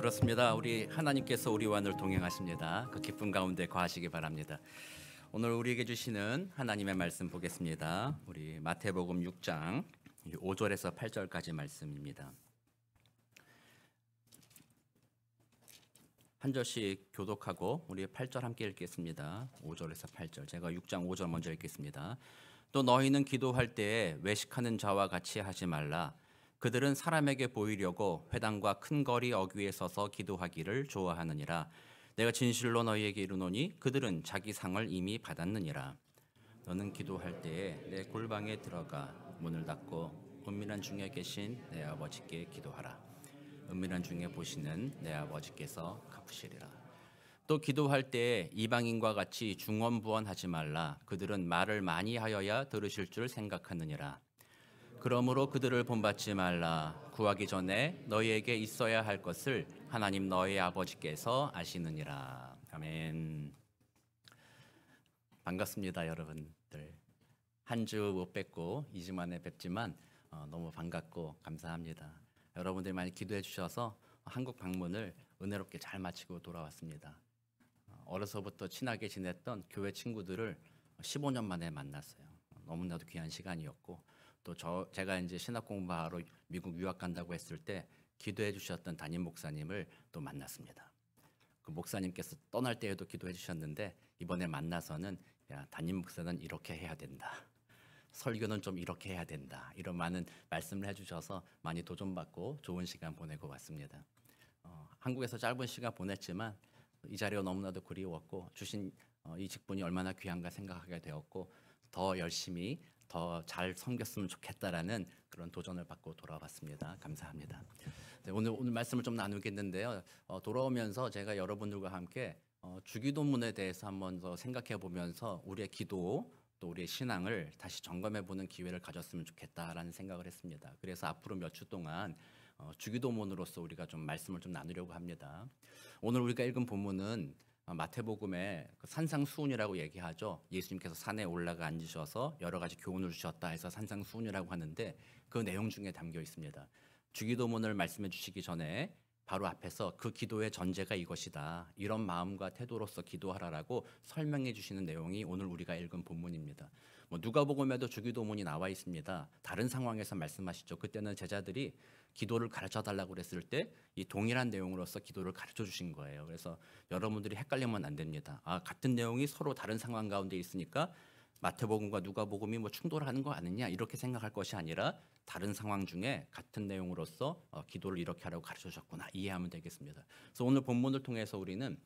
그렇습니다. 우리 하나님께서 우리와 늘 동행하십니다. 그 기쁨 가운데 거하시기 바랍니다. 오늘 우리에게 주시는 하나님의 말씀 보겠습니다. 우리 마태복음 6장 5절에서 8절까지 말씀입니다. 한 절씩 교독하고 우리 8절 함께 읽겠습니다. 5절에서 8절. 제가 6장 5절 먼저 읽겠습니다. 또 너희는 기도할 때에 외식하는 자와 같이 하지 말라. 그들은 사람에게 보이려고 회당과 큰 거리 어귀에 서서 기도하기를 좋아하느니라. 내가 진실로 너희에게 이르노니 그들은 자기 상을 이미 받았느니라. 너는 기도할 때에 내 골방에 들어가 문을 닫고 은밀한 중에 계신 내 아버지께 기도하라. 은밀한 중에 보시는 내 아버지께서 갚으시리라. 또 기도할 때에 이방인과 같이 중언부언하지 말라. 그들은 말을 많이 하여야 들으실 줄 생각하느니라. 그러므로 그들을 본받지 말라. 구하기 전에 너희에게 있어야 할 것을 하나님 너희 아버지께서 아시느니라. 아멘. 반갑습니다, 여러분들. 한 주 못 뵙고 2주 만에 뵙지만 너무 반갑고 감사합니다. 여러분들 많이 기도해 주셔서 한국 방문을 은혜롭게 잘 마치고 돌아왔습니다. 어려서부터 친하게 지냈던 교회 친구들을 15년 만에 만났어요. 너무나도 귀한 시간이었고 또 제가 이제 신학 공부하러 미국 유학 간다고 했을 때 기도해 주셨던 담임 목사님을 또 만났습니다. 그 목사님께서 떠날 때에도 기도해 주셨는데 이번에 만나서는 야, 담임 목사는 이렇게 해야 된다. 설교는 좀 이렇게 해야 된다. 이런 많은 말씀을 해주셔서 많이 도전받고 좋은 시간 보내고 왔습니다. 한국에서 짧은 시간 보냈지만 이 자리가 너무나도 그리웠고 주신 이 직분이 얼마나 귀한가 생각하게 되었고 더 열심히 더 잘 섬겼으면 좋겠다라는 그런 도전을 받고 돌아왔습니다. 감사합니다. 네, 오늘 말씀을 좀 나누겠는데요. 돌아오면서 제가 여러분들과 함께 주기도문에 대해서 한번 더 생각해 보면서 우리의 기도 또 우리의 신앙을 다시 점검해 보는 기회를 가졌으면 좋겠다라는 생각을 했습니다. 그래서 앞으로 몇 주 동안 주기도문으로서 우리가 좀 말씀을 좀 나누려고 합니다. 오늘 우리가 읽은 본문은 마태복음의 산상수훈이라고 얘기하죠. 예수님께서 산에 올라가 앉으셔서 여러 가지 교훈을 주셨다 해서 산상수훈이라고 하는데 그 내용 중에 담겨 있습니다. 주기도문을 말씀해 주시기 전에 바로 앞에서 그 기도의 전제가 이것이다. 이런 마음과 태도로서 기도하라라고 설명해 주시는 내용이 오늘 우리가 읽은 본문입니다. 누가복음에도 주기도문이 나와 있습니다. 다른 상황에서 말씀하시죠. 그때는 제자들이 기도를 가르쳐 달라고 그랬을 때 이 동일한 내용으로서 기도를 가르쳐 주신 거예요. 그래서 여러분들이 헷갈리면 안 됩니다. 같은 내용이 서로 다른 상황 가운데 있으니까 마태복음과 누가복음이 충돌하는 거 아니냐 이렇게 생각할 것이 아니라 다른 상황 중에 같은 내용으로서 기도를 이렇게 하라고 가르쳐 주셨구나 이해하면 되겠습니다. 그래서 오늘 본문을 통해서 우리는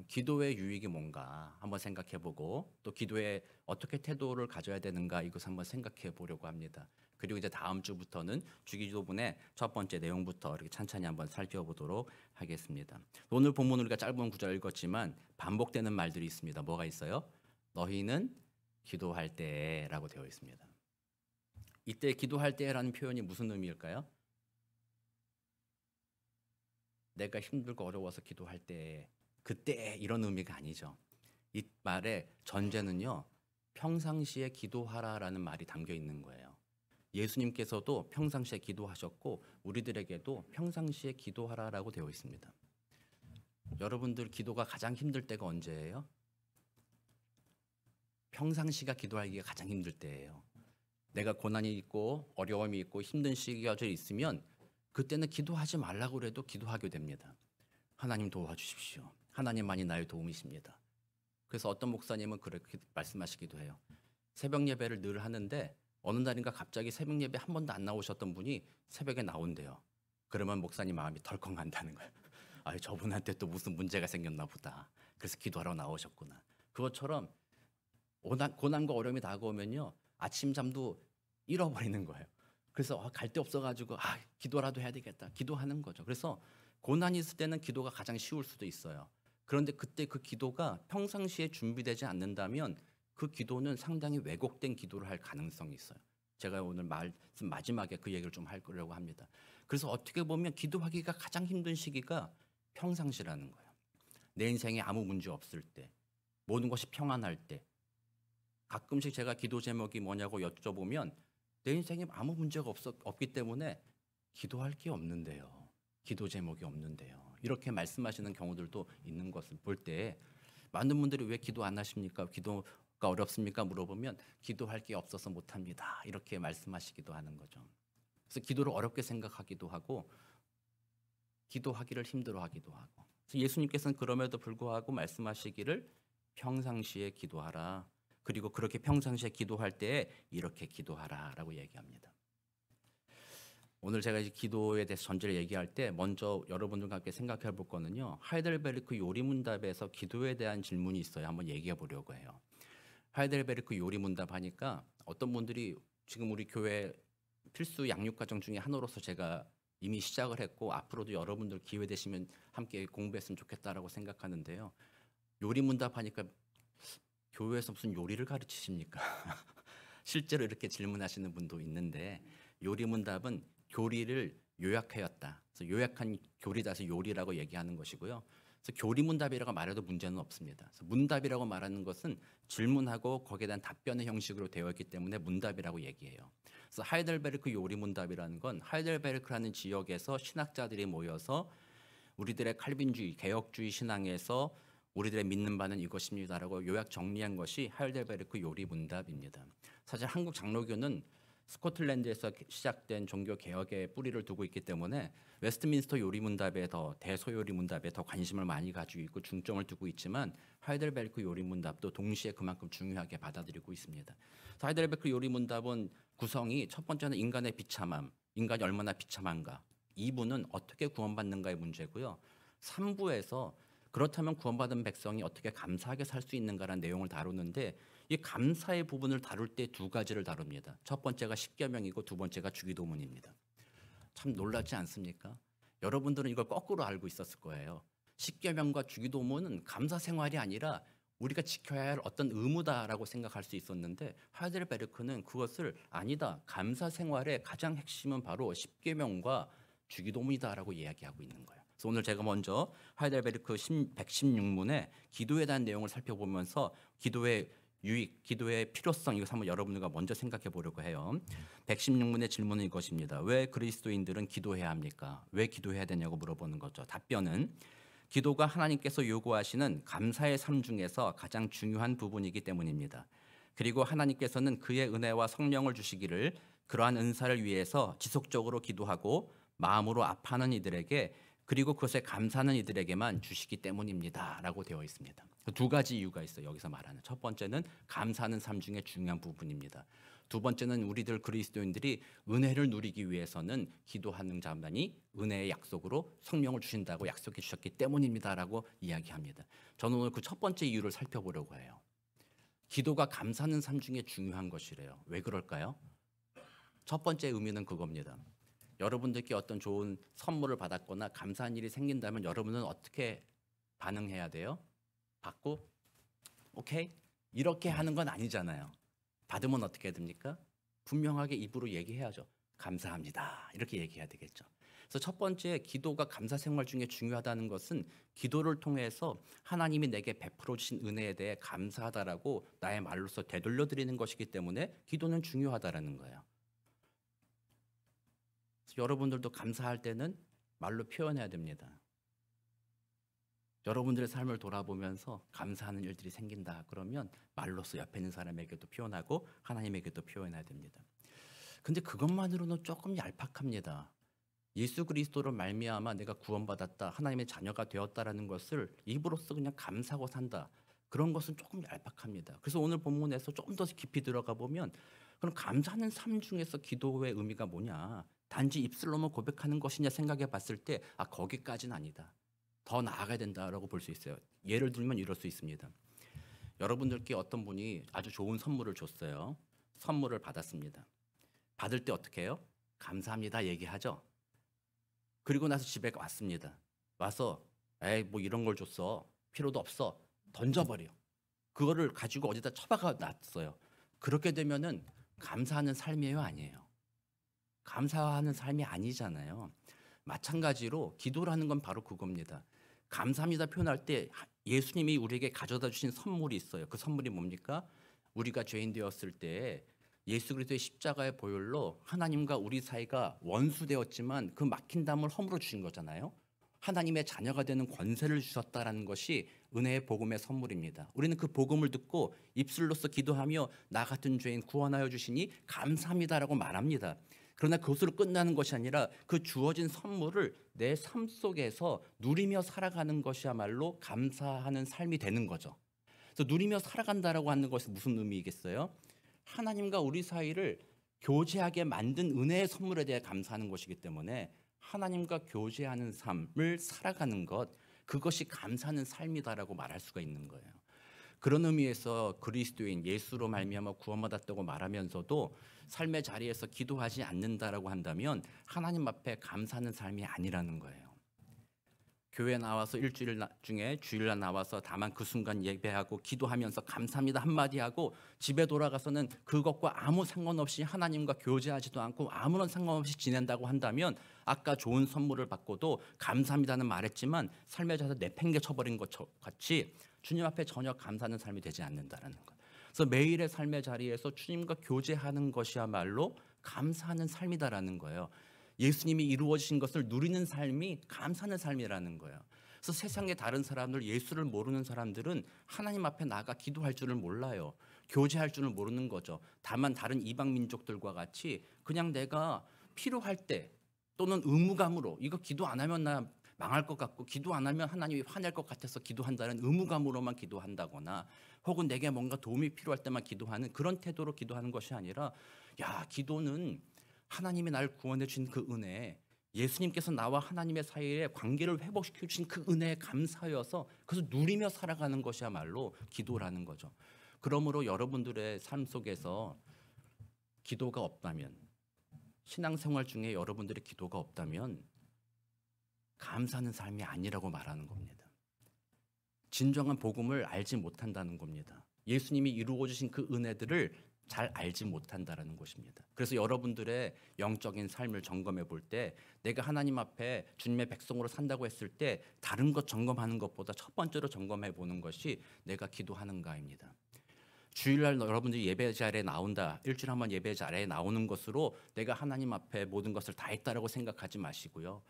기도의 유익이 뭔가 한번 생각해보고 또 기도에 어떻게 태도를 가져야 되는가 이것을 한번 생각해 보려고 합니다. 그리고 이제 다음 주부터는 주기도문의 첫 번째 내용부터 이렇게 찬찬히 한번 살펴보도록 하겠습니다. 오늘 본문 우리가 짧은 구절 읽었지만 반복되는 말들이 있습니다. 뭐가 있어요? 너희는 기도할 때라고 되어 있습니다. 이때 기도할 때라는 표현이 무슨 의미일까요? 내가 힘들고 어려워서 기도할 때 그때 이런 의미가 아니죠. 이 말의 전제는요. 평상시에 기도하라라는 말이 담겨 있는 거예요. 예수님께서도 평상시에 기도하셨고 우리들에게도 평상시에 기도하라라고 되어 있습니다. 여러분들 기도가 가장 힘들 때가 언제예요? 평상시가 기도하기가 가장 힘들 때예요. 내가 고난이 있고 어려움이 있고 힘든 시기가 있으면 그때는 기도하지 말라고 해도 기도하게 됩니다. 하나님 도와주십시오. 하나님만이 나의 도움이십니다. 그래서 어떤 목사님은 그렇게 말씀하시기도 해요. 새벽 예배를 늘 하는데 어느 날인가 갑자기 새벽 예배 한 번도 안 나오셨던 분이 새벽에 나온대요. 그러면 목사님 마음이 덜컹 간다는 거예요. 저분한테 또 무슨 문제가 생겼나 보다. 그래서 기도하러 나오셨구나. 그것처럼 고난과 어려움이 다가오면요. 아침 잠도 잃어버리는 거예요. 그래서 갈 데 없어가지고 기도라도 해야 되겠다. 기도하는 거죠. 그래서 고난이 있을 때는 기도가 가장 쉬울 수도 있어요. 그런데 그때 그 기도가 평상시에 준비되지 않는다면 그 기도는 상당히 왜곡된 기도를 할 가능성이 있어요. 제가 오늘 말씀 마지막에 그 얘기를 좀 하려고 합니다. 그래서 어떻게 보면 기도하기가 가장 힘든 시기가 평상시라는 거예요. 내 인생에 아무 문제 없을 때, 모든 것이 평안할 때, 가끔씩 제가 기도 제목이 뭐냐고 여쭤보면 내 인생에 아무 문제가 없기 때문에 기도할 게 없는데요. 기도 제목이 없는데요. 이렇게 말씀하시는 경우들도 있는 것을 볼 때 많은 분들이 왜 기도 안 하십니까? 기도가 어렵습니까? 물어보면 기도할 게 없어서 못합니다. 이렇게 말씀하시기도 하는 거죠. 그래서 기도를 어렵게 생각하기도 하고 기도하기를 힘들어하기도 하고. 그래서 예수님께서는 그럼에도 불구하고 말씀하시기를 평상시에 기도하라. 그리고 그렇게 평상시에 기도할 때에 이렇게 기도하라라고 얘기합니다. 오늘 제가 이제 기도에 대해서 전제를 얘기할 때 먼저 여러분들과 함께 생각해 볼 거는요. 하이델베르크 요리문답에서 기도에 대한 질문이 있어요. 한번 얘기해 보려고 해요. 하이델베르크 요리문답 하니까 어떤 분들이 지금 우리 교회 필수 양육과정 중에 하나로서 제가 이미 시작을 했고 앞으로도 여러분들 기회 되시면 함께 공부했으면 좋겠다라고 생각하는데요. 요리문답 하니까 교회에서 무슨 요리를 가르치십니까? 실제로 이렇게 질문하시는 분도 있는데 요리문답은 교리를 요약하였다. 그래서 요약한 교리다서 요리라고 얘기하는 것이고요. 그래서 교리문답이라고 말해도 문제는 없습니다. 그래서 문답이라고 말하는 것은 질문하고 거기에 대한 답변의 형식으로 되어 있기 때문에 문답이라고 얘기해요. 그래서 하이델베르크 요리문답이라는 건 하이델베르크라는 지역에서 신학자들이 모여서 우리들의 칼빈주의, 개혁주의 신앙에서 우리들의 믿는 바는 이것입니다라고 요약 정리한 것이 하이델베르크 요리문답입니다. 사실 한국 장로교는 스코틀랜드에서 시작된 종교 개혁의 뿌리를 두고 있기 때문에 웨스트민스터 요리문답에 더 대소요리문답에 더 관심을 많이 가지고 있고 중점을 두고 있지만 하이델베르크 요리문답도 동시에 그만큼 중요하게 받아들이고 있습니다. 하이델베르크 요리문답은 구성이 첫 번째는 인간의 비참함, 인간이 얼마나 비참한가. 2부는 어떻게 구원받는가의 문제고요. 3부에서 그렇다면 구원받은 백성이 어떻게 감사하게 살 수 있는가라는 내용을 다루는데 이 감사의 부분을 다룰 때 두 가지를 다룹니다. 첫 번째가 십계명이고 두 번째가 주기도문입니다. 참 놀랍지 않습니까? 여러분들은 이걸 거꾸로 알고 있었을 거예요. 십계명과 주기도문은 감사 생활이 아니라 우리가 지켜야 할 어떤 의무다라고 생각할 수 있었는데 하이델베르크는 그것을 아니다. 감사 생활의 가장 핵심은 바로 십계명과 주기도문이다라고 이야기하고 있는 거예요. 그래서 오늘 제가 먼저 하이델베르크 116문의 기도에 대한 내용을 살펴보면서 기도의 유익, 기도의 필요성 이것을 한번 여러분들과 먼저 생각해 보려고 해요. 116문의 질문은 이것입니다. 왜 그리스도인들은 기도해야 합니까? 왜 기도해야 되냐고 물어보는 거죠. 답변은 기도가 하나님께서 요구하시는 감사의 삶 중에서 가장 중요한 부분이기 때문입니다. 그리고 하나님께서는 그의 은혜와 성령을 주시기를 그러한 은사를 위해서 지속적으로 기도하고 마음으로 아파하는 이들에게 그리고 그것에 감사하는 이들에게만 주시기 때문입니다. 라고 되어 있습니다. 두 가지 이유가 있어요. 여기서 말하는. 첫 번째는 감사하는 삶 중에 중요한 부분입니다. 두 번째는 우리들 그리스도인들이 은혜를 누리기 위해서는 기도하는 자만이 은혜의 약속으로 성령을 주신다고 약속해 주셨기 때문입니다. 라고 이야기합니다. 저는 오늘 그 첫 번째 이유를 살펴보려고 해요. 기도가 감사하는 삶 중에 중요한 것이래요. 왜 그럴까요? 첫 번째 의미는 그겁니다. 여러분들께 어떤 좋은 선물을 받았거나 감사한 일이 생긴다면 여러분은 어떻게 반응해야 돼요? 받고 오케이? 이렇게 하는 건 아니잖아요. 받으면 어떻게 해야 됩니까? 분명하게 입으로 얘기해야죠. 감사합니다. 이렇게 얘기해야 되겠죠. 그래서 첫 번째 기도가 감사 생활 중에 중요하다는 것은 기도를 통해서 하나님이 내게 베풀어 주신 은혜에 대해 감사하다라고 나의 말로서 되돌려 드리는 것이기 때문에 기도는 중요하다라는 거예요. 여러분들도 감사할 때는 말로 표현해야 됩니다. 여러분들의 삶을 돌아보면서 감사하는 일들이 생긴다 그러면 말로써 옆에 있는 사람에게도 표현하고 하나님에게도 표현해야 됩니다. 근데 그것만으로는 조금 얄팍합니다. 예수 그리스도로 말미암아 내가 구원받았다, 하나님의 자녀가 되었다라는 것을 입으로써 그냥 감사하고 산다. 그런 것은 조금 얄팍합니다. 그래서 오늘 본문에서 좀 더 깊이 들어가 보면 그럼 감사하는 삶 중에서 기도의 의미가 뭐냐? 단지 입술로만 고백하는 것이냐 생각해 봤을 때 거기까지는 아니다. 더 나아가야 된다라고 볼 수 있어요. 예를 들면 이럴 수 있습니다. 여러분들께 어떤 분이 아주 좋은 선물을 줬어요. 선물을 받았습니다. 받을 때 어떻게 해요? 감사합니다 얘기하죠. 그리고 나서 집에 왔습니다. 와서 에이 뭐 이런 걸 줬어. 필요도 없어. 던져버려. 그거를 가지고 어디다 처박아 놨어요. 그렇게 되면은 감사하는 삶이에요, 아니에요? 감사하는 삶이 아니잖아요. 마찬가지로 기도라는 건 바로 그겁니다. 감사합니다 표현할 때 예수님이 우리에게 가져다 주신 선물이 있어요. 그 선물이 뭡니까? 우리가 죄인 되었을 때 예수 그리스도의 십자가의 보혈로 하나님과 우리 사이가 원수되었지만 그 막힌 담을 허물어 주신 거잖아요. 하나님의 자녀가 되는 권세를 주셨다라는 것이 은혜의 복음의 선물입니다. 우리는 그 복음을 듣고 입술로서 기도하며 나 같은 죄인 구원하여 주시니 감사합니다라고 말합니다. 그러나 그것으로 끝나는 것이 아니라 그 주어진 선물을 내 삶 속에서 누리며 살아가는 것이야말로 감사하는 삶이 되는 거죠. 그래서 누리며 살아간다라고 하는 것이 무슨 의미이겠어요? 하나님과 우리 사이를 교제하게 만든 은혜의 선물에 대해 감사하는 것이기 때문에 하나님과 교제하는 삶을 살아가는 것, 그것이 감사하는 삶이다라고 말할 수가 있는 거예요. 그런 의미에서 그리스도인 예수로 말미암아 구원받았다고 말하면서도 삶의 자리에서 기도하지 않는다라고 한다면 하나님 앞에 감사하는 삶이 아니라는 거예요. 교회 나와서 일주일 중에 주일날 나와서 다만 그 순간 예배하고 기도하면서 감사합니다 한마디 하고 집에 돌아가서는 그것과 아무 상관없이 하나님과 교제하지도 않고 아무런 상관없이 지낸다고 한다면 아까 좋은 선물을 받고도 감사합니다는 말했지만 삶의 자리에서 내팽개쳐버린 것 같이 주님 앞에 전혀 감사하는 삶이 되지 않는다라는 것. 그래서 매일의 삶의 자리에서 주님과 교제하는 것이야말로 감사하는 삶이다라는 거예요. 예수님이 이루어진 것을 누리는 삶이 감사하는 삶이라는 거예요. 그래서 세상의 다른 사람들, 예수를 모르는 사람들은 하나님 앞에 나가 기도할 줄을 몰라요. 교제할 줄을 모르는 거죠. 다만 다른 이방 민족들과 같이 그냥 내가 필요할 때 또는 의무감으로 이거 기도 안 하면 나 망할 것 같고 기도 안 하면 하나님이 화낼 것 같아서 기도한다는 의무감으로만 기도한다거나 혹은 내게 뭔가 도움이 필요할 때만 기도하는 그런 태도로 기도하는 것이 아니라 기도는 하나님이 나를 구원해 주신 그 은혜, 예수님께서 나와 하나님의 사이에 관계를 회복시켜 주신 그 은혜에 감사여서 그것을 누리며 살아가는 것이야말로 기도라는 거죠. 그러므로 여러분들의 삶 속에서 기도가 없다면, 신앙생활 중에 여러분들의 기도가 없다면 감사하는 삶이 아니라고 말하는 겁니다. 진정한 복음을 알지 못한다는 겁니다. 예수님이 이루어 주신 그 은혜들을 잘 알지 못한다라는 것입니다. 그래서 여러분들의 영적인 삶을 점검해 볼 때 내가 하나님 앞에 주님의 백성으로 산다고 했을 때 다른 것 점검하는 것보다 첫 번째로 점검해 보는 것이 내가 기도하는가입니다. 주일날 여러분들이 예배 자리에 나온다, 일주일에 한 번 예배 자리에 나오는 것으로 내가 하나님 앞에 모든 것을 다 했다라고 생각하지 마시고요.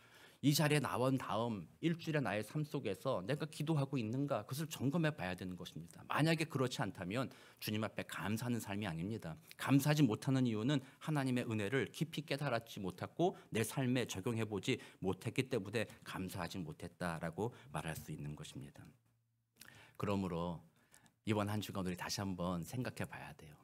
이 자리에 나온 다음 일주일의 나의 삶 속에서 내가 기도하고 있는가 그것을 점검해 봐야 되는 것입니다. 만약에 그렇지 않다면 주님 앞에 감사하는 삶이 아닙니다. 감사하지 못하는 이유는 하나님의 은혜를 깊이 깨달았지 못했고 내 삶에 적용해 보지 못했기 때문에 감사하지 못했다라고 말할 수 있는 것입니다. 그러므로 이번 한 주간 우리 다시 한번 생각해 봐야 돼요.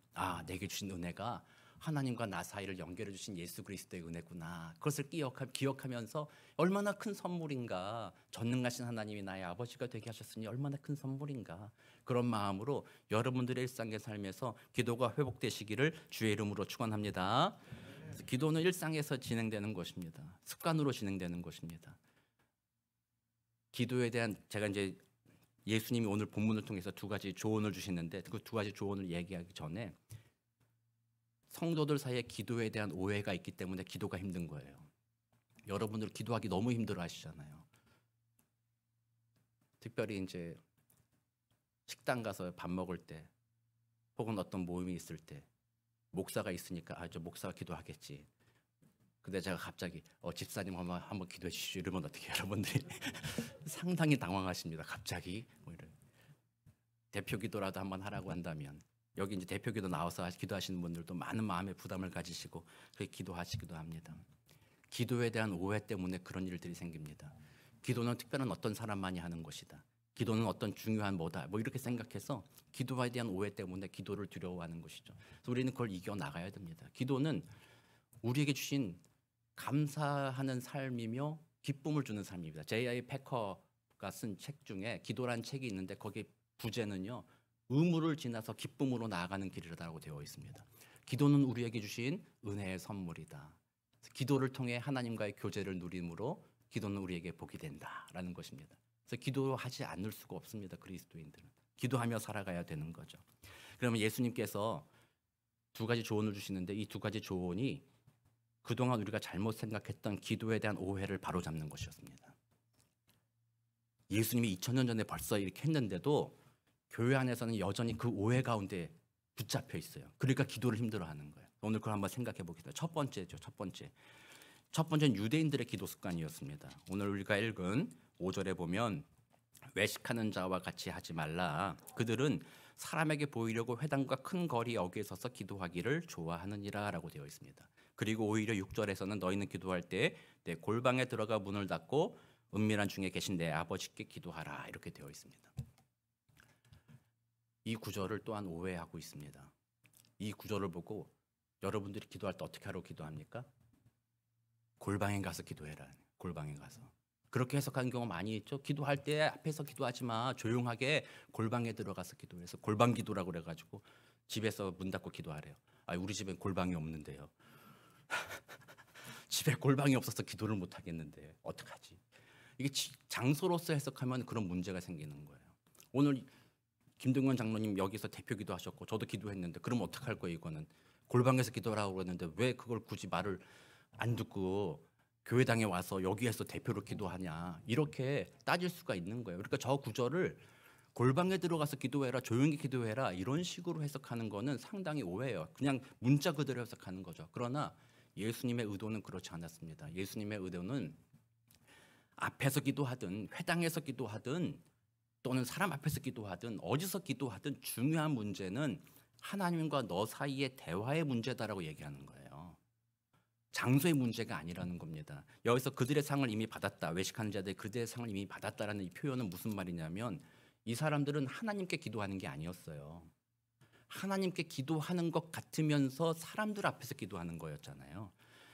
내게 주신 은혜가 하나님과 나 사이를 연결해 주신 예수 그리스도의 은혜구나. 그것을 기억하면서 얼마나 큰 선물인가. 전능하신 하나님이 나의 아버지가 되게 하셨으니 얼마나 큰 선물인가. 그런 마음으로 여러분들의 일상의 삶에서 기도가 회복되시기를 주의 이름으로 축원합니다. 기도는 일상에서 진행되는 것입니다. 습관으로 진행되는 것입니다. 기도에 대한 제가 이제 예수님이 오늘 본문을 통해서 두 가지 조언을 주시는데 그 두 가지 조언을 얘기하기 전에 성도들 사이에 기도에 대한 오해가 있기 때문에 기도가 힘든 거예요. 여러분들 기도하기 너무 힘들어 하시잖아요. 특별히 이제 식당 가서 밥 먹을 때 혹은 어떤 모임이 있을 때 목사가 있으니까 저 목사가 기도하겠지. 근데 제가 갑자기 집사님 한번 기도해 주시죠 이러면 어떻게 여러분들이 상당히 당황하십니다. 갑자기 대표 기도라도 한번 하라고 한다면 여기 이제 대표 기도 나와서 기도하시는 분들도 많은 마음의 부담을 가지시고 그렇게 기도하시기도 합니다. 기도에 대한 오해 때문에 그런 일들이 생깁니다. 기도는 특별한 어떤 사람만이 하는 것이다. 기도는 어떤 중요한 뭐다. 이렇게 생각해서 기도에 대한 오해 때문에 기도를 두려워하는 것이죠. 그래서 우리는 그걸 이겨나가야 됩니다. 기도는 우리에게 주신 감사하는 삶이며 기쁨을 주는 삶입니다. J.I. 패커가 쓴 책 중에 기도란 책이 있는데 거기 부제는요. 의무를 지나서 기쁨으로 나아가는 길이라고 되어 있습니다. 기도는 우리에게 주신 은혜의 선물이다. 기도를 통해 하나님과의 교제를 누림으로 기도는 우리에게 복이 된다라는 것입니다. 그래서 기도하지 않을 수가 없습니다. 그리스도인들은. 기도하며 살아가야 되는 거죠. 그러면 예수님께서 두 가지 조언을 주시는데 이 두 가지 조언이 그동안 우리가 잘못 생각했던 기도에 대한 오해를 바로잡는 것이었습니다. 예수님이 2000년 전에 벌써 이렇게 했는데도 교회 안에서는 여전히 그 오해 가운데 붙잡혀 있어요. 그러니까 기도를 힘들어하는 거예요. 오늘 그걸 한번 생각해 보겠습니다. 첫 번째죠. 첫 번째는 유대인들의 기도 습관이었습니다. 오늘 우리가 읽은 5절에 보면 외식하는 자와 같이 하지 말라. 그들은 사람에게 보이려고 회당과 큰 거리 어귀에 서서 기도하기를 좋아하느니라라고 되어 있습니다. 그리고 오히려 6절에서는 너희는 기도할 때 내 골방에 들어가 문을 닫고 은밀한 중에 계신 내 아버지께 기도하라 이렇게 되어 있습니다. 이 구절을 또한 오해하고 있습니다. 이 구절을 보고 여러분들이 기도할 때 어떻게 하라고 기도합니까? 골방에 가서 기도해라. 골방에 가서. 그렇게 해석하는 경우 많이 있죠. 기도할 때 앞에서 기도하지 마. 조용하게 골방에 들어가서 기도해서 골방 기도라고 그래가지고 집에서 문 닫고 기도하래요. 아, 우리 집엔 골방이 없는데요. 집에 골방이 없어서 기도를 못 하겠는데 어떡하지? 이게 장소로서 해석하면 그런 문제가 생기는 거예요. 오늘 김동현 장로님 여기서 대표 기도하셨고 저도 기도했는데 그럼 어떡할 거예요? 이거는 골방에서 기도하라고 그랬는데 왜 그걸 굳이 말을 안 듣고 교회당에 와서 여기에서 대표로 기도하냐 이렇게 따질 수가 있는 거예요. 그러니까 저 구절을 골방에 들어가서 기도해라, 조용히 기도해라 이런 식으로 해석하는 거는 상당히 오해예요. 그냥 문자 그대로 해석하는 거죠. 그러나 예수님의 의도는 그렇지 않았습니다. 예수님의 의도는 앞에서 기도하든 회당에서 기도하든 또는 사람 앞에서 기도하든 어디서 기도하든 중요한 문제는 하나님과 너 사이의 대화의 문제다라고 얘기하는 거예요. 장소의 문제가 아니라는 겁니다. 여기서 그들의 상을 이미 받았다. 외식하는 자들이 그들의 상을 이미 받았다라는 이 표현은 무슨 말이냐면 이 사람들은 하나님께 기도하는 게 아니었어요. 하나님께 기도하는 것 같으면서 사람들 앞에서 기도하는 거였잖아요.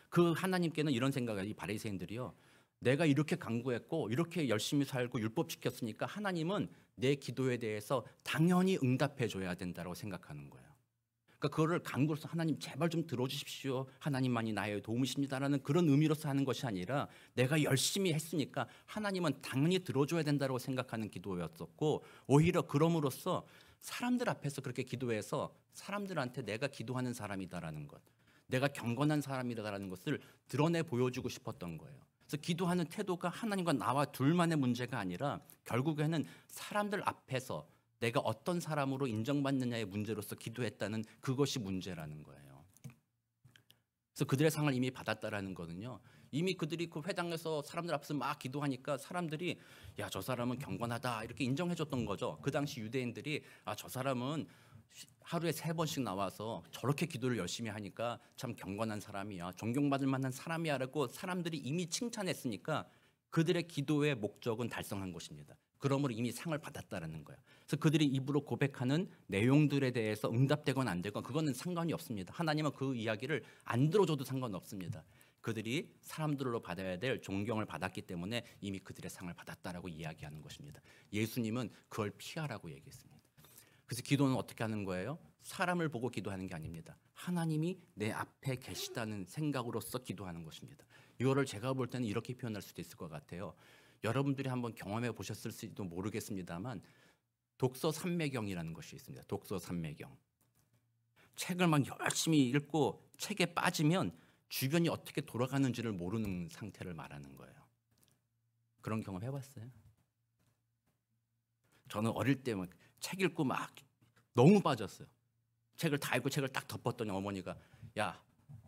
그 하나님께는 이런 생각을 이 바리새인들이요. 내가 이렇게 간구했고 이렇게 열심히 살고 율법 지켰으니까 하나님은 내 기도에 대해서 당연히 응답해 줘야 된다고 생각하는 거예요. 그러니까 그거를 간구로서 하나님 제발 좀 들어주십시오. 하나님만이 나의 도움이십니다라는 그런 의미로서 하는 것이 아니라 내가 열심히 했으니까 하나님은 당연히 들어줘야 된다고 생각하는 기도였었고 오히려 그럼으로써 사람들 앞에서 그렇게 기도해서 사람들한테 내가 기도하는 사람이다라는 것, 내가 경건한 사람이다라는 것을 드러내 보여주고 싶었던 거예요. 그래서 기도하는 태도가 하나님과 나와 둘만의 문제가 아니라 결국에는 사람들 앞에서 내가 어떤 사람으로 인정받느냐의 문제로서 기도했다는 그것이 문제라는 거예요. 그래서 그들의 상을 이미 받았다라는 거는요. 이미 그들이 그 회당에서 사람들 앞에서 막 기도하니까 사람들이 야, 저 사람은 경건하다 이렇게 인정해 줬던 거죠. 그 당시 유대인들이 아, 저 사람은 하루에 3번씩 나와서 저렇게 기도를 열심히 하니까 참 경건한 사람이야. 존경받을 만한 사람이야라고 사람들이 이미 칭찬했으니까 그들의 기도의 목적은 달성한 것입니다. 그러므로 이미 상을 받았다라는 거예요. 그래서 그들이 입으로 고백하는 내용들에 대해서 응답되건 안 되건 그거는 상관이 없습니다. 하나님은 그 이야기를 안 들어줘도 상관없습니다. 그들이 사람들로 받아야 될 존경을 받았기 때문에 이미 그들의 상을 받았다라고 이야기하는 것입니다. 예수님은 그걸 피하라고 얘기했습니다. 그래서 기도는 어떻게 하는 거예요? 사람을 보고 기도하는 게 아닙니다. 하나님이 내 앞에 계시다는 생각으로서 기도하는 것입니다. 이거를 제가 볼 때는 이렇게 표현할 수도 있을 것 같아요. 여러분들이 한번 경험해 보셨을지도 모르겠습니다만 독서 삼매경이라는 것이 있습니다. 독서 삼매경. 책을 막 열심히 읽고 책에 빠지면 주변이 어떻게 돌아가는지를 모르는 상태를 말하는 거예요. 그런 경험 해봤어요? 저는 어릴 때 책 읽고 막 너무 빠졌어요. 책을 다 읽고 책을 딱 덮었더니 어머니가 야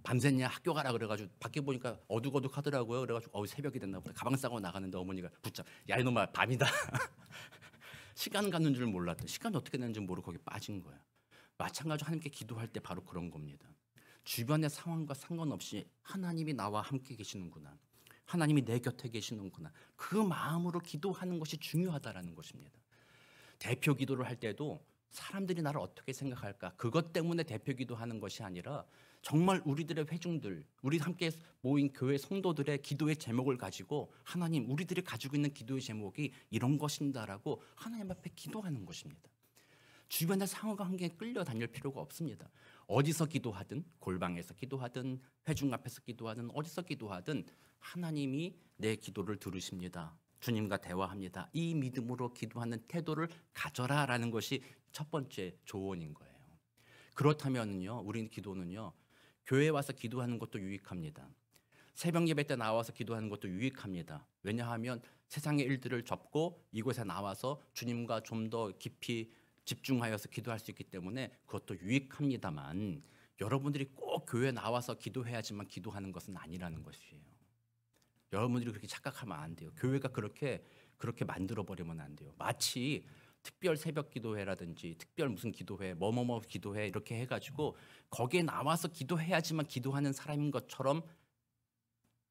밤샜냐 학교 가라 그래가지고 밖에 보니까 어둑어둑하더라고요. 그래가지고 새벽이 됐나 보다. 가방 싸고 나가는데 어머니가 붙잡 야 이놈아 밤이다. 시간 가는 줄 몰랐대. 시간이 어떻게 되는지 모르고 거기 빠진 거예요. 마찬가지로 하나님께 기도할 때 바로 그런 겁니다. 주변의 상황과 상관없이 하나님이 나와 함께 계시는구나. 하나님이 내 곁에 계시는구나. 그 마음으로 기도하는 것이 중요하다라는 것입니다. 대표 기도를 할 때도 사람들이 나를 어떻게 생각할까? 그것 때문에 대표 기도하는 것이 아니라 정말 우리들의 회중들, 우리 함께 모인 교회 성도들의 기도의 제목을 가지고 하나님, 우리들이 가지고 있는 기도의 제목이 이런 것인다라고 하나님 앞에 기도하는 것입니다. 주변의 상호관계에 끌려다닐 필요가 없습니다. 어디서 기도하든, 골방에서 기도하든, 회중 앞에서 기도하든, 어디서 기도하든 하나님이 내 기도를 들으십니다. 주님과 대화합니다. 이 믿음으로 기도하는 태도를 가져라라는 것이 첫 번째 조언인 거예요. 그렇다면요, 우리 기도는요, 교회에 와서 기도하는 것도 유익합니다. 새벽 예배 때 나와서 기도하는 것도 유익합니다. 왜냐하면 세상의 일들을 접고 이곳에 나와서 주님과 좀 더 깊이 집중하여서 기도할 수 있기 때문에 그것도 유익합니다만 여러분들이 꼭 교회 나와서 기도해야지만 기도하는 것은 아니라는 것이에요. 여러분들이 그렇게 착각하면 안 돼요. 교회가 그렇게 만들어 버리면 안 돼요. 마치 특별 새벽 기도회라든지 특별 무슨 기도회, 뭐뭐뭐 기도회 이렇게 해가지고 거기에 나와서 기도해야지만 기도하는 사람인 것처럼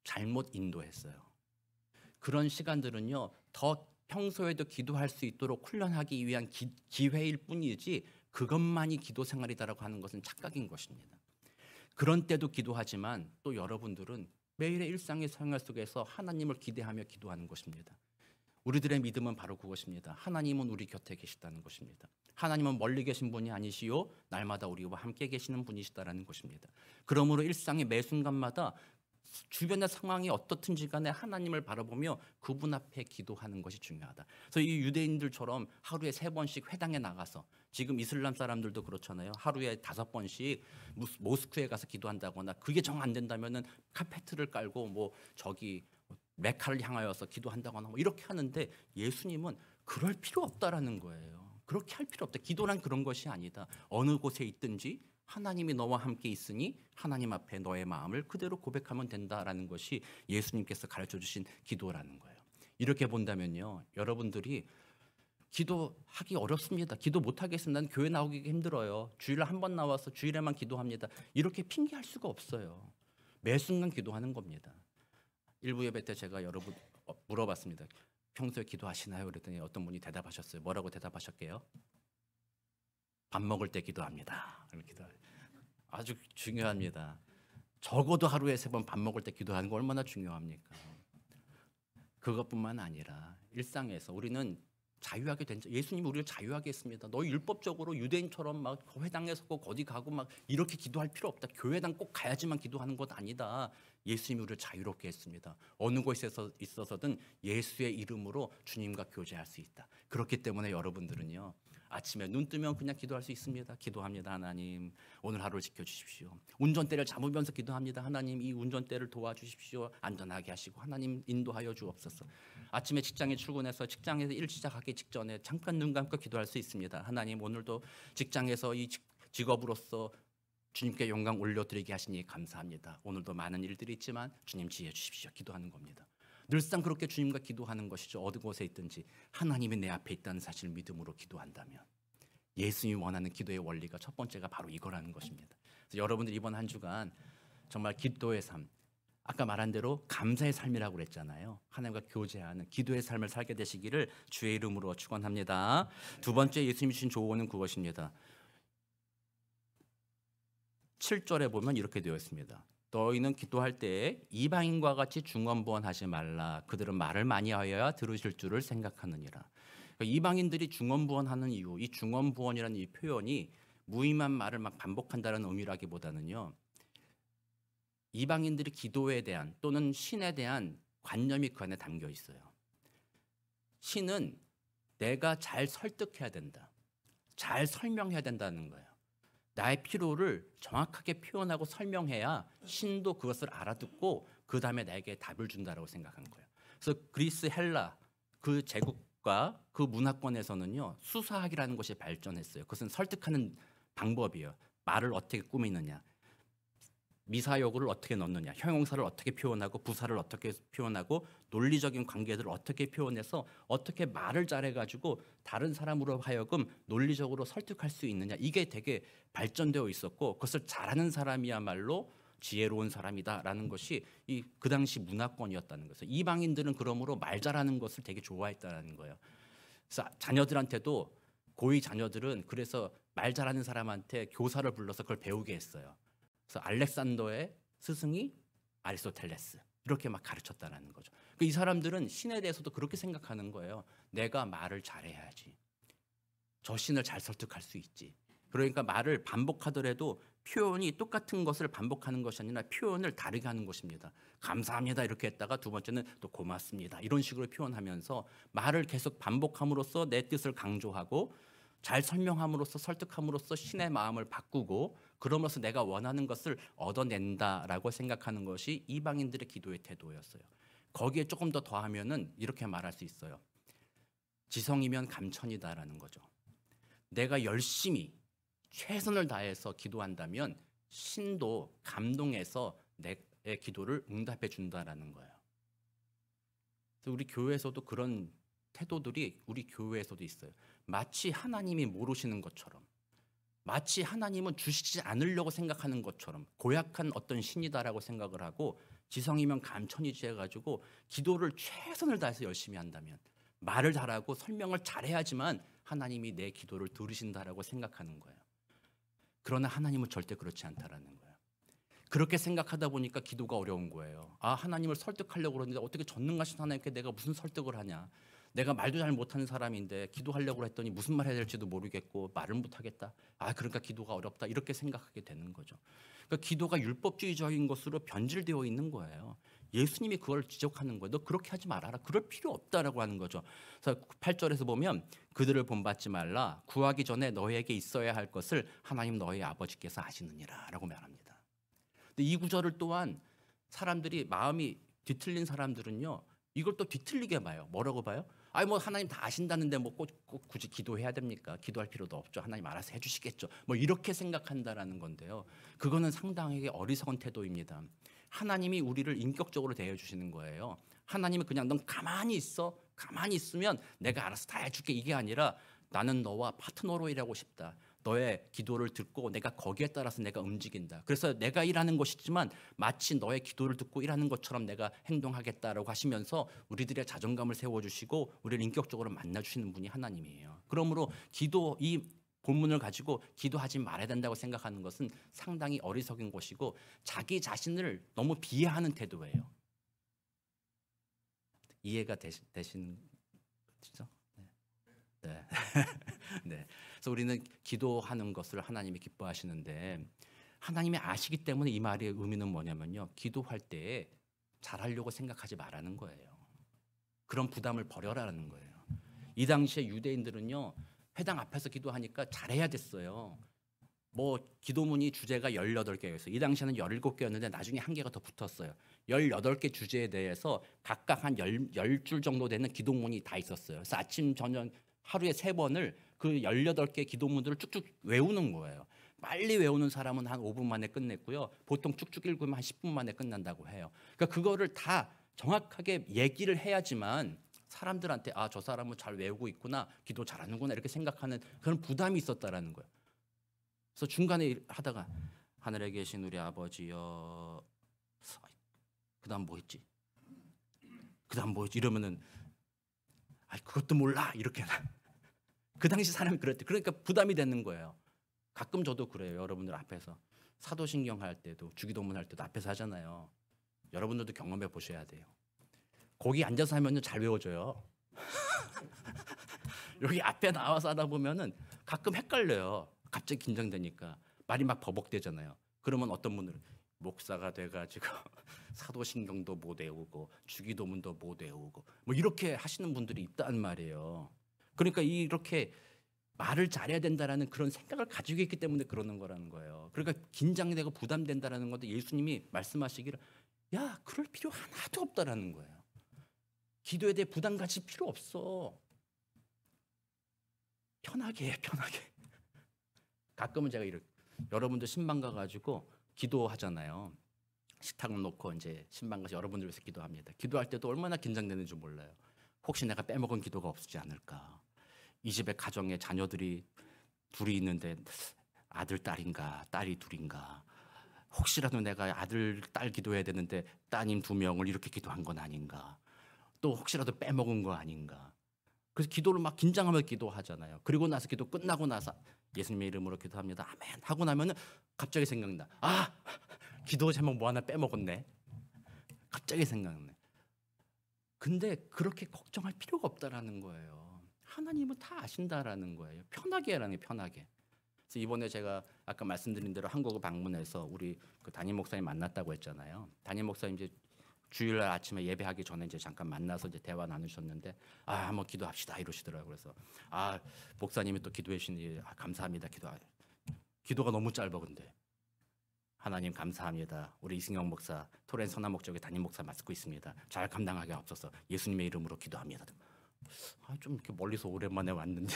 잘못 인도했어요. 그런 시간들은요, 더 평소에도 기도할 수 있도록 훈련하기 위한 기회일 뿐이지 그것만이 기도 생활이다라고 하는 것은 착각인 것입니다. 그런 때도 기도하지만 또 여러분들은 매일의 일상의 생활 속에서 하나님을 기대하며 기도하는 것입니다. 우리들의 믿음은 바로 그것입니다. 하나님은 우리 곁에 계시다는 것입니다. 하나님은 멀리 계신 분이 아니시요 날마다 우리와 함께 계시는 분이시다라는 것입니다. 그러므로 일상의 매 순간마다 주변의 상황이 어떻든지 간에 하나님을 바라보며 그분 앞에 기도하는 것이 중요하다. 그래서 이 유대인들처럼 하루에 3번씩 회당에 나가서, 지금 이슬람 사람들도 그렇잖아요. 하루에 5번씩 모스크에 가서 기도한다거나, 그게 정 안 된다면은 카페트를 깔고 뭐 저기 메카를 향하여서 기도한다거나 뭐 이렇게 하는데, 예수님은 그럴 필요 없다라는 거예요. 그렇게 할 필요 없다. 기도란 그런 것이 아니다. 어느 곳에 있든지 하나님이 너와 함께 있으니 하나님 앞에 너의 마음을 그대로 고백하면 된다라는 것이 예수님께서 가르쳐 주신 기도라는 거예요. 이렇게 본다면요, 여러분들이 기도하기 어렵습니다. 기도 못 하겠습니다. 난 교회 나오기 힘들어요. 주일에 한 번 나와서 주일에만 기도합니다. 이렇게 핑계할 수가 없어요. 매 순간 기도하는 겁니다. 일부 예배 때 제가 여러분 물어봤습니다. 평소에 기도하시나요? 그랬더니 어떤 분이 대답하셨어요. 뭐라고 대답하셨게요? 밥 먹을 때 기도합니다. 아주 중요합니다. 적어도 하루에 3번 밥 먹을 때 기도하는 거 얼마나 중요합니까? 그것뿐만 아니라 일상에서 우리는 자유하게 된, 예수님이 우리를 자유하게 했습니다. 너 율법적으로 유대인처럼 막 회당에 서고 어디 가고 막 이렇게 기도할 필요 없다. 교회당 꼭 가야지만 기도하는 것 아니다. 예수님이 우리를 자유롭게 했습니다. 어느 곳에 있어서든 예수의 이름으로 주님과 교제할 수 있다. 그렇기 때문에 여러분들은요, 아침에 눈 뜨면 그냥 기도할 수 있습니다. 기도합니다. 하나님, 오늘 하루를 지켜주십시오. 운전대를 잡으면서 기도합니다. 하나님, 이 운전대를 도와주십시오. 안전하게 하시고 하나님 인도하여 주옵소서. 아침에 직장에 출근해서 직장에서 일 시작하기 직전에 잠깐 눈 감고 기도할 수 있습니다. 하나님, 오늘도 직장에서 이 직업으로서 주님께 영광 올려드리게 하시니 감사합니다. 오늘도 많은 일들이 있지만 주님 지혜 주십시오. 기도하는 겁니다. 늘상 그렇게 주님과 기도하는 것이죠. 어느 곳에 있든지 하나님이 내 앞에 있다는 사실을 믿음으로 기도한다면, 예수님이 원하는 기도의 원리가 첫 번째가 바로 이거라는 것입니다. 그래서 여러분들 이번 한 주간 정말 기도의 삶, 아까 말한 대로 감사의 삶이라고 그랬잖아요. 하나님과 교제하는 기도의 삶을 살게 되시기를 주의 이름으로 축원합니다. 두 번째 예수님이 주신 조언은 그것입니다. 7절에 보면 이렇게 되어 있습니다. 너희는 기도할 때에 이방인과 같이 중언부언하지 말라. 그들은 말을 많이 하여야 들으실 줄을 생각하느니라. 그러니까 이방인들이 중언부언하는 이유, 이 중언부언이라는 이 표현이 무의미한 말을 막 반복한다는 의미라기보다는요, 이방인들이 기도에 대한 또는 신에 대한 관념이 그 안에 담겨 있어요. 신은 내가 잘 설득해야 된다, 잘 설명해야 된다는 거예요. 나의 필요를 정확하게 표현하고 설명해야 신도 그것을 알아듣고 그 다음에 나에게 답을 준다라고 생각한 거예요. 그래서 그리스 헬라 그 제국과 그 문화권에서는요, 수사학이라는 것이 발전했어요. 그것은 설득하는 방법이에요. 말을 어떻게 꾸미느냐, 미사여구를 어떻게 넣느냐, 형용사를 어떻게 표현하고 부사를 어떻게 표현하고 논리적인 관계들을 어떻게 표현해서 어떻게 말을 잘해가지고 다른 사람으로 하여금 논리적으로 설득할 수 있느냐, 이게 되게 발전되어 있었고, 그것을 잘하는 사람이야말로 지혜로운 사람이다라는 것이 그 당시 문화권이었다는 거죠. 이방인들은 그러므로 말 잘하는 것을 되게 좋아했다는 거예요. 그래서 자녀들한테도, 고위 자녀들은 그래서 말 잘하는 사람한테 교사를 불러서 그걸 배우게 했어요. 그래서 알렉산더의 스승이 아리스토텔레스, 이렇게 막 가르쳤다는 거죠. 이 사람들은 신에 대해서도 그렇게 생각하는 거예요. 내가 말을 잘해야지 저 신을 잘 설득할 수 있지. 그러니까 말을 반복하더라도 표현이 똑같은 것을 반복하는 것이 아니라 표현을 다르게 하는 것입니다. 감사합니다 이렇게 했다가 두 번째는 또 고맙습니다 이런 식으로 표현하면서 말을 계속 반복함으로써 내 뜻을 강조하고 잘 설명함으로써 설득함으로써 신의 마음을 바꾸고, 그러면서 내가 원하는 것을 얻어낸다라고 생각하는 것이 이방인들의 기도의 태도였어요. 거기에 조금 더 더하면은 이렇게 말할 수 있어요. 지성이면 감천이다라는 거죠. 내가 열심히 최선을 다해서 기도한다면 신도 감동해서 내 기도를 응답해 준다라는 거예요. 그래서 우리 교회에서도 그런 태도들이 우리 교회에서도 있어요. 마치 하나님이 모르시는 것처럼, 마치 하나님은 주시지 않으려고 생각하는 것처럼 고약한 어떤 신이다라고 생각을 하고 지성이면 감천이지 해가지고 기도를 최선을 다해서 열심히 한다면, 말을 잘하고 설명을 잘해야지만 하나님이 내 기도를 들으신다라고 생각하는 거예요. 그러나 하나님은 절대 그렇지 않다라는 거예요. 그렇게 생각하다 보니까 기도가 어려운 거예요. 아, 하나님을 설득하려고 그러는데 어떻게 전능하신 하나님께 내가 무슨 설득을 하냐. 내가 말도 잘 못하는 사람인데 기도하려고 했더니 무슨 말 해야 될지도 모르겠고 말을 못하겠다. 아, 그러니까 기도가 어렵다. 이렇게 생각하게 되는 거죠. 그러니까 기도가 율법주의적인 것으로 변질되어 있는 거예요. 예수님이 그걸 지적하는 거예요. 너 그렇게 하지 말아라. 그럴 필요 없다라고 하는 거죠. 그래서 8절에서 보면 그들을 본받지 말라. 구하기 전에 너희에게 있어야 할 것을 하나님 너희 아버지께서 아시느니라 라고 말합니다. 근데 이 구절을 또한 사람들이 마음이 뒤틀린 사람들은요, 이걸 또 뒤틀리게 봐요. 뭐라고 봐요? 아니 뭐 하나님 다 아신다는데 뭐 꼭 굳이 기도해야 됩니까? 기도할 필요도 없죠. 하나님 알아서 해주시겠죠. 뭐 이렇게 생각한다라는 건데요. 그거는 상당히 어리석은 태도입니다. 하나님이 우리를 인격적으로 대해주시는 거예요. 하나님은 그냥 넌 가만히 있어. 가만히 있으면 내가 알아서 다 해줄게. 이게 아니라 나는 너와 파트너로 일하고 싶다. 너의 기도를 듣고 내가 거기에 따라서 내가 움직인다. 그래서 내가 일하는 것이지만 마치 너의 기도를 듣고 일하는 것처럼 내가 행동하겠다라고 하시면서 우리들의 자존감을 세워주시고 우리를 인격적으로 만나주시는 분이 하나님이에요. 그러므로 이 본문을 가지고 기도하지 말아야 된다고 생각하는 것은 상당히 어리석은 것이고 자기 자신을 너무 비하하는 태도예요. 이해가 되시는 거죠? 네. 네. 그래서 우리는 기도하는 것을 하나님이 기뻐하시는데 하나님이 아시기 때문에 이 말의 의미는 뭐냐면요. 기도할 때 잘하려고 생각하지 말라는 거예요. 그런 부담을 버려라는 거예요. 이 당시에 유대인들은요. 회당 앞에서 기도하니까 잘해야 됐어요. 뭐 기도문이 주제가 18개였어요. 이 당시에는 17개였는데 나중에 한 개가 더 붙었어요. 18개 주제에 대해서 각각 한 10줄 정도 되는 기도문이 다 있었어요. 그래서 아침, 저녁 하루에 3번을 그 18개 기도문들을 쭉쭉 외우는 거예요. 빨리 외우는 사람은 한 5분 만에 끝냈고요. 보통 쭉쭉 읽으면 한 10분 만에 끝난다고 해요. 그러니까 그거를 다 정확하게 얘기를 해야지만 사람들한테 아, 저 사람은 잘 외우고 있구나, 기도 잘하는구나 이렇게 생각하는 그런 부담이 있었다라는 거예요. 그래서 중간에 하다가 하늘에 계신 우리 아버지여, 그다음 뭐 했지? 그다음 뭐 했지? 이러면은 그것도 몰라 이렇게. 그 당시 사람이 그랬대. 그러니까 부담이 되는 거예요. 가끔 저도 그래요. 여러분들 앞에서 사도신경 할 때도 주기도문 할 때도 앞에서 하잖아요. 여러분들도 경험해 보셔야 돼요. 거기 앉아서 하면은 잘 외워져요. 여기 앞에 나와서 하다 보면은 가끔 헷갈려요. 갑자기 긴장되니까 말이 막 버벅대잖아요. 그러면 어떤 분들은 목사가 돼가지고 사도신경도 못 외우고 주기도문도 못 외우고 뭐 이렇게 하시는 분들이 있단 말이에요. 그러니까 이렇게 말을 잘해야 된다라는 그런 생각을 가지고 있기 때문에 그러는 거라는 거예요. 그러니까 긴장되고 부담된다라는 건데 예수님이 말씀하시기를 야, 그럴 필요 하나도 없다라는 거예요. 기도에 대해 부담 가질 필요 없어. 편하게 해, 편하게. 가끔은 제가 여러분들 신방 가가지고 기도하잖아요. 식탁 놓고 이제 신방 가서 여러분들 위해서 기도합니다. 기도할 때도 얼마나 긴장되는지 몰라요. 혹시 내가 빼먹은 기도가 없지 않을까? 이 집에 가정에 자녀들이 둘이 있는데 아들 딸인가 딸이 둘인가? 혹시라도 내가 아들 딸 기도해야 되는데 따님 2명을 이렇게 기도한 건 아닌가? 또 혹시라도 빼먹은 거 아닌가? 그래서 기도를 막 긴장하면서 기도하잖아요. 그리고 나서 기도 끝나고 나서 예수님의 이름으로 기도합니다. 아멘 하고 나면은 갑자기 생각나. 아, 기도 제목 뭐 하나 빼먹었네. 갑자기 생각나. 근데 그렇게 걱정할 필요가 없다라는 거예요. 하나님은 다 아신다라는 거예요. 편하게 하라는 게 편하게. 그래서 이번에 제가 아까 말씀드린 대로 한국을 방문해서 우리 그 담임 목사님 만났다고 했잖아요. 담임 목사님 이제 주일날 아침에 예배하기 전에 이제 잠깐 만나서 이제 대화 나누셨는데 한번 기도합시다 이러시더라고요. 그래서 목사님이 또 기도해 주시니 감사합니다. 기도가 너무 짧아. 근데 하나님 감사합니다. 우리 이승영 목사 토렌 선한 목적의 담임 목사 맡고 있습니다. 잘 감당하게 하옵소서. 예수님의 이름으로 기도합니다. 좀 이렇게 멀리서 오랜만에 왔는데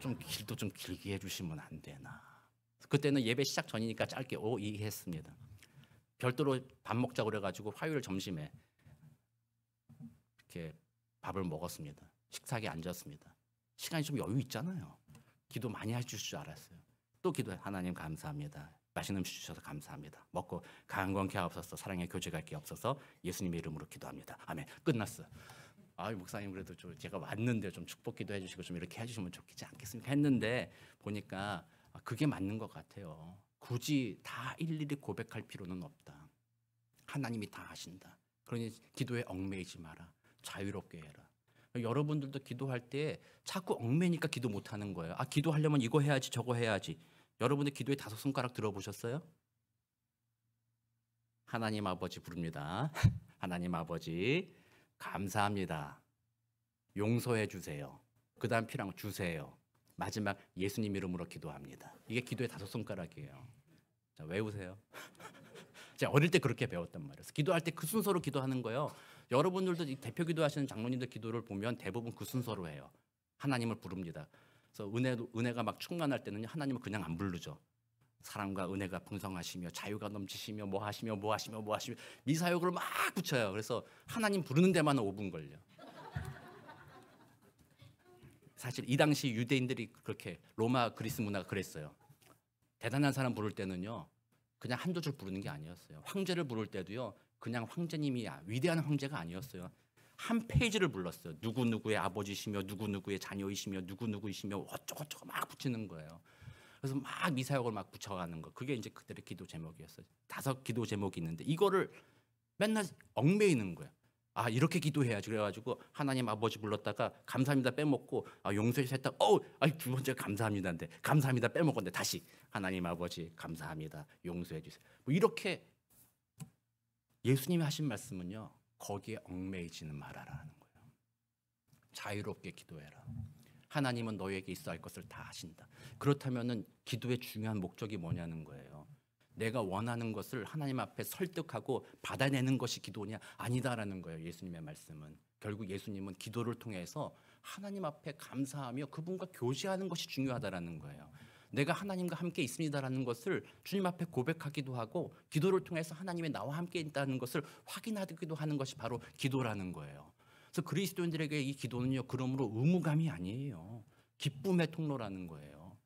좀 길도 좀 길게 해주시면 안 되나. 그때는 예배 시작 전이니까 짧게 이해했습니다. 별도로 밥 먹자고 그래가지고 화요일 점심에 이렇게 밥을 먹었습니다. 식탁에 앉았습니다. 시간이 좀 여유 있잖아요. 기도 많이 해주실 줄 알았어요. 또 기도해. 하나님 감사합니다. 맛있는 음식 주셔서 감사합니다. 먹고 강건케 하옵소서. 사랑의 교제가 있게 없어서 예수님의 이름으로 기도합니다. 아멘. 끝났어. 목사님 그래도 제가 왔는데 좀 축복기도 해주시고 좀 이렇게 해주시면 좋겠지 않겠습니까? 했는데 보니까 그게 맞는 것 같아요. 굳이 다 일일이 고백할 필요는 없다. 하나님이 다 하신다. 그러니 기도에 얽매이지 마라. 자유롭게 해라. 여러분들도 기도할 때 자꾸 얽매니까 기도 못하는 거예요. 기도하려면 이거 해야지 저거 해야지. 여러분들 기도에 5손가락 들어보셨어요? 하나님 아버지 부릅니다. 하나님 아버지 감사합니다. 용서해 주세요. 그 다음 필요한 거 주세요. 마지막 예수님 이름으로 기도합니다. 이게 기도의 5손가락이에요. 자, 외우세요. 제가 어릴 때 그렇게 배웠단 말이에요. 기도할 때 그 순서로 기도하는 거예요. 여러분들도 대표 기도하시는 장로님들 기도를 보면 대부분 그 순서로 해요. 하나님을 부릅니다. 그래서 은혜가 막 충만할 때는 하나님을 그냥 안 부르죠. 사랑과 은혜가 풍성하시며 자유가 넘치시며 뭐 하시며 미사역을 막 붙여요. 그래서 하나님 부르는 데만 5분 걸려. 사실 이 당시 유대인들이 그렇게 로마 그리스 문화가 그랬어요. 대단한 사람 부를 때는요, 그냥 한두 줄 부르는 게 아니었어요. 황제를 부를 때도요, 그냥 황제님이 위대한 황제가 아니었어요. 한 페이지를 불렀어요. 누구누구의 아버지시며 누구누구의 자녀이시며 누구누구이시며 어쩌고저쩌고 막 붙이는 거예요. 그래서 막 미사역을 막 붙여가는 거. 그게 이제 그들의 기도 제목이었어요. 5 기도 제목이 있는데 이거를 맨날 얽매이는 거예요. 이렇게 기도해야지. 그래가지고 하나님 아버지 불렀다가 감사합니다 빼먹고 용서해 주셨다. 두 번째 감사합니다인데 감사합니다 빼먹었는데 다시 하나님 아버지 감사합니다 용서해 주세요. 뭐 이렇게 예수님이 하신 말씀은요, 거기에 얽매이지는 말아라는 거예요. 자유롭게 기도해라. 하나님은 너에게 있어야 할 것을 다 하신다. 그렇다면은 기도의 중요한 목적이 뭐냐는 거예요. 내가 원하는 것을 하나님 앞에 설득하고 받아내는 것이 기도냐? 아니다라는 거예요. 예수님의 말씀은. 결국 예수님은 기도를 통해서 하나님 앞에 감사하며 그분과 교제하는 것이 중요하다라는 거예요. 내가 하나님과 함께 있습니다라는 것을 주님 앞에 고백하기도 하고 기도를 통해서 하나님이 나와 함께 있다는 것을 확인하기도 하는 것이 바로 기도라는 거예요. 그래서 그리스도인들에게 이 기도는요, 그러므로 의무감이 아니에요. 기쁨의 통로라는 거예요.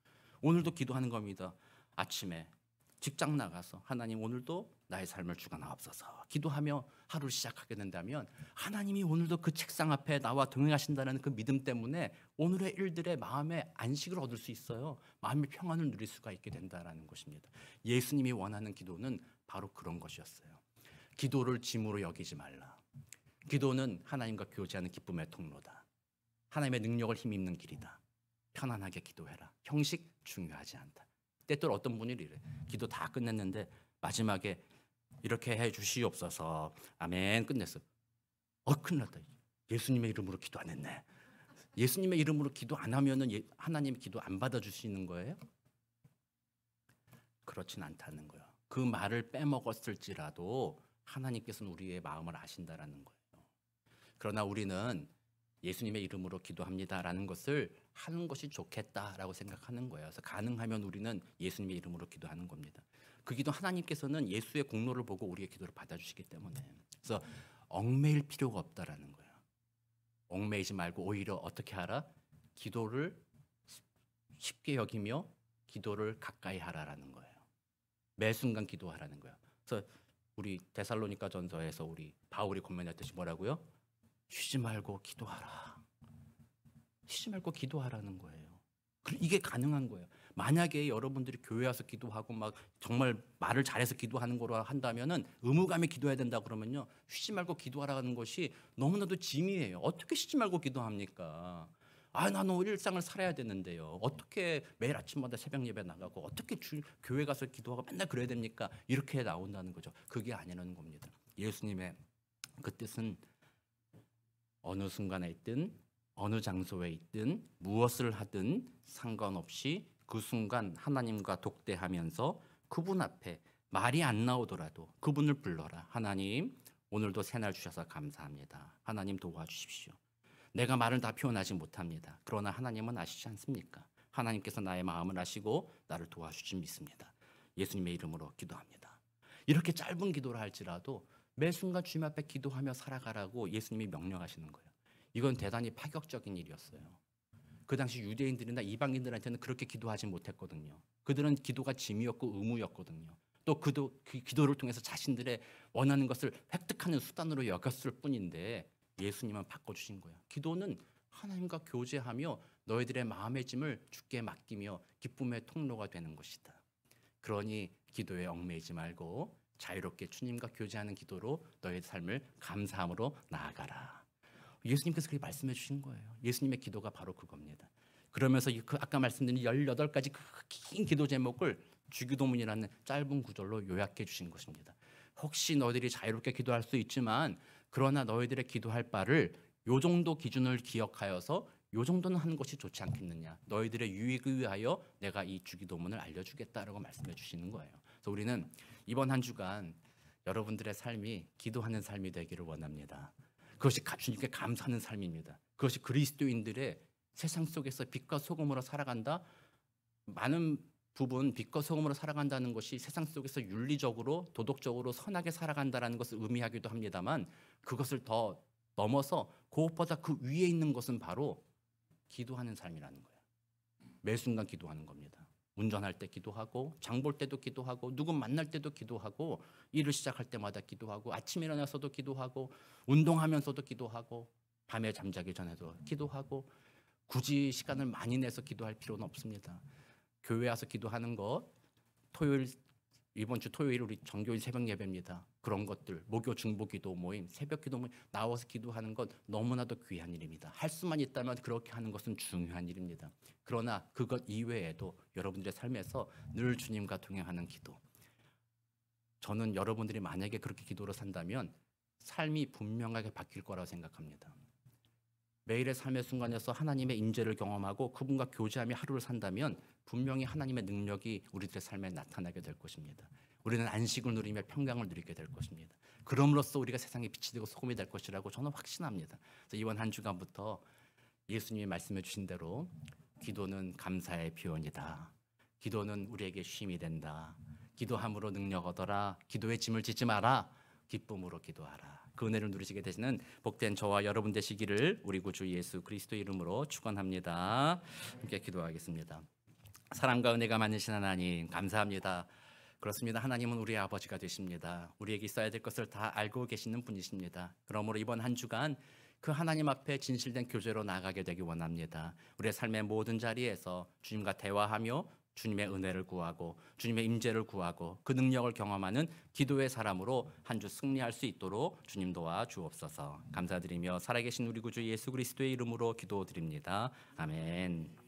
오늘도 기도하는 겁니다. 아침에 직장 나가서 하나님 오늘도 나의 삶을 주관하옵소서 기도하며 하루를 시작하게 된다면 하나님이 오늘도 그 책상 앞에 나와 동행하신다는 그 믿음 때문에 오늘의 일들의 마음의 안식을 얻을 수 있어요. 마음의 평안을 누릴 수가 있게 된다는 것입니다. 예수님이 원하는 기도는 바로 그런 것이었어요. 기도를 짐으로 여기지 말라. 기도는 하나님과 교제하는 기쁨의 통로다. 하나님의 능력을 힘입는 길이다. 편안하게 기도해라. 형식 중요하지 않다. 때때로 어떤 분이 이래. 기도 다 끝냈는데 마지막에 이렇게 해 주시옵소서. 아멘. 끝냈어. 큰일 났다. 예수님의 이름으로 기도 안 했네. 예수님의 이름으로 기도 안 하면은 하나님이 기도 안 받아주시는 거예요? 그렇진 않다는 거예요. 그 말을 빼먹었을지라도 하나님께서는 우리의 마음을 아신다라는 거예요. 그러나 우리는 예수님의 이름으로 기도합니다라는 것을 하는 것이 좋겠다라고 생각하는 거예요. 그래서 가능하면 우리는 예수님의 이름으로 기도하는 겁니다. 그 기도 하나님께서는 예수의 공로를 보고 우리의 기도를 받아주시기 때문에. 그래서 얽매일 필요가 없다라는 거예요. 얽매이지 말고 오히려 어떻게 하라? 기도를 쉽게 여기며 기도를 가까이 하라라는 거예요. 매 순간 기도하라는 거예요. 그래서 우리 데살로니가 전서에서 우리 바울이 권면했듯이 뭐라고요? 쉬지 말고 기도하라. 쉬지 말고 기도하라는 거예요. 이게 가능한 거예요. 만약에 여러분들이 교회 와서 기도하고 막 정말 말을 잘해서 기도하는 거로 한다면은 의무감에 기도해야 된다 그러면요, 쉬지 말고 기도하라는 것이 너무나도 짐이에요. 어떻게 쉬지 말고 기도합니까? 나는 일상을 살아야 되는데요. 어떻게 매일 아침마다 새벽 예배 나가고 어떻게 교회 가서 기도하고 맨날 그래야 됩니까? 이렇게 나온다는 거죠. 그게 아니라는 겁니다. 예수님의 그 뜻은 어느 순간에 있든 어느 장소에 있든 무엇을 하든 상관없이 그 순간 하나님과 독대하면서 그분 앞에 말이 안 나오더라도 그분을 불러라. 하나님, 오늘도 새날 주셔서 감사합니다. 하나님 도와주십시오. 내가 말을 다 표현하지 못합니다. 그러나 하나님은 아시지 않습니까? 하나님께서 나의 마음을 아시고 나를 도와주실 믿습니다. 예수님의 이름으로 기도합니다. 이렇게 짧은 기도를 할지라도 매 순간 주님 앞에 기도하며 살아가라고 예수님이 명령하시는 거예요. 이건 대단히 파격적인 일이었어요. 그 당시 유대인들이나 이방인들한테는 그렇게 기도하지 못했거든요. 그들은 기도가 짐이었고 의무였거든요. 또 그 기도를 통해서 자신들의 원하는 것을 획득하는 수단으로 여겼을 뿐인데 예수님은 바꿔주신 거예요. 기도는 하나님과 교제하며 너희들의 마음의 짐을 주께 맡기며 기쁨의 통로가 되는 것이다. 그러니 기도에 얽매이지 말고 자유롭게 주님과 교제하는 기도로 너의 삶을 감사함으로 나아가라. 예수님께서 그렇게 말씀해 주신 거예요. 예수님의 기도가 바로 그겁니다. 그러면서 그 아까 말씀드린 18가지 그 긴 기도 제목을 주기도문이라는 짧은 구절로 요약해 주신 것입니다. 혹시 너희들이 자유롭게 기도할 수 있지만 그러나 너희들의 기도할 바를 요 정도 기준을 기억하여서 요 정도는 하는 것이 좋지 않겠느냐. 너희들의 유익을 위하여 내가 이 주기도문을 알려주겠다라고 말씀해 주시는 거예요. 그래서 우리는 이번 한 주간 여러분들의 삶이 기도하는 삶이 되기를 원합니다. 그것이 주님께 감사하는 삶입니다. 그것이 그리스도인들의 세상 속에서 빛과 소금으로 살아간다. 많은 부분 빛과 소금으로 살아간다는 것이 세상 속에서 윤리적으로 도덕적으로 선하게 살아간다는 것을 의미하기도 합니다만 그것을 더 넘어서 그것보다 그 위에 있는 것은 바로 기도하는 삶이라는 거예요. 매 순간 기도하는 겁니다. 운전할 때 기도하고 장 볼 때도 기도하고 누구 만날 때도 기도하고 일을 시작할 때마다 기도하고 아침에 일어나서도 기도하고 운동하면서도 기도하고 밤에 잠자기 전에도 기도하고 굳이 시간을 많이 내서 기도할 필요는 없습니다. 교회 와서 기도하는 것, 이번 주 토요일 우리 정교인 새벽 예배입니다. 그런 것들, 목요 중보기도 모임, 새벽기도 모임 나와서 기도하는 것 너무나도 귀한 일입니다. 할 수만 있다면 그렇게 하는 것은 중요한 일입니다. 그러나 그것 이외에도 여러분들의 삶에서 늘 주님과 동행하는 기도. 저는 여러분들이 만약에 그렇게 기도로 산다면 삶이 분명하게 바뀔 거라고 생각합니다. 매일의 삶의 순간에서 하나님의 임재를 경험하고 그분과 교제하며 하루를 산다면 분명히 하나님의 능력이 우리들의 삶에 나타나게 될 것입니다. 우리는 안식을 누리며 평강을 누리게 될 것입니다. 그럼으로써 우리가 세상에 빛이 되고 소금이 될 것이라고 저는 확신합니다. 그래서 이번 한 주간부터 예수님이 말씀해 주신 대로 기도는 감사의 표현이다. 기도는 우리에게 쉼이 된다. 기도함으로 능력 얻어라. 기도의 짐을 짓지 마라. 기쁨으로 기도하라. 그 은혜를 누리시게 되시는 복된 저와 여러분 되시기를 우리 구주 예수 그리스도 이름으로 축원합니다. 함께 기도하겠습니다. 사랑과 은혜가 많으신 하나님 감사합니다. 그렇습니다. 하나님은 우리의 아버지가 되십니다. 우리에게 있어야 될 것을 다 알고 계시는 분이십니다. 그러므로 이번 한 주간 그 하나님 앞에 진실된 교제로 나아가게 되기 원합니다. 우리의 삶의 모든 자리에서 주님과 대화하며 주님의 은혜를 구하고 주님의 임재를 구하고 그 능력을 경험하는 기도의 사람으로 한 주 승리할 수 있도록 주님 도와 주옵소서. 감사드리며 살아계신 우리 구주 예수 그리스도의 이름으로 기도드립니다. 아멘.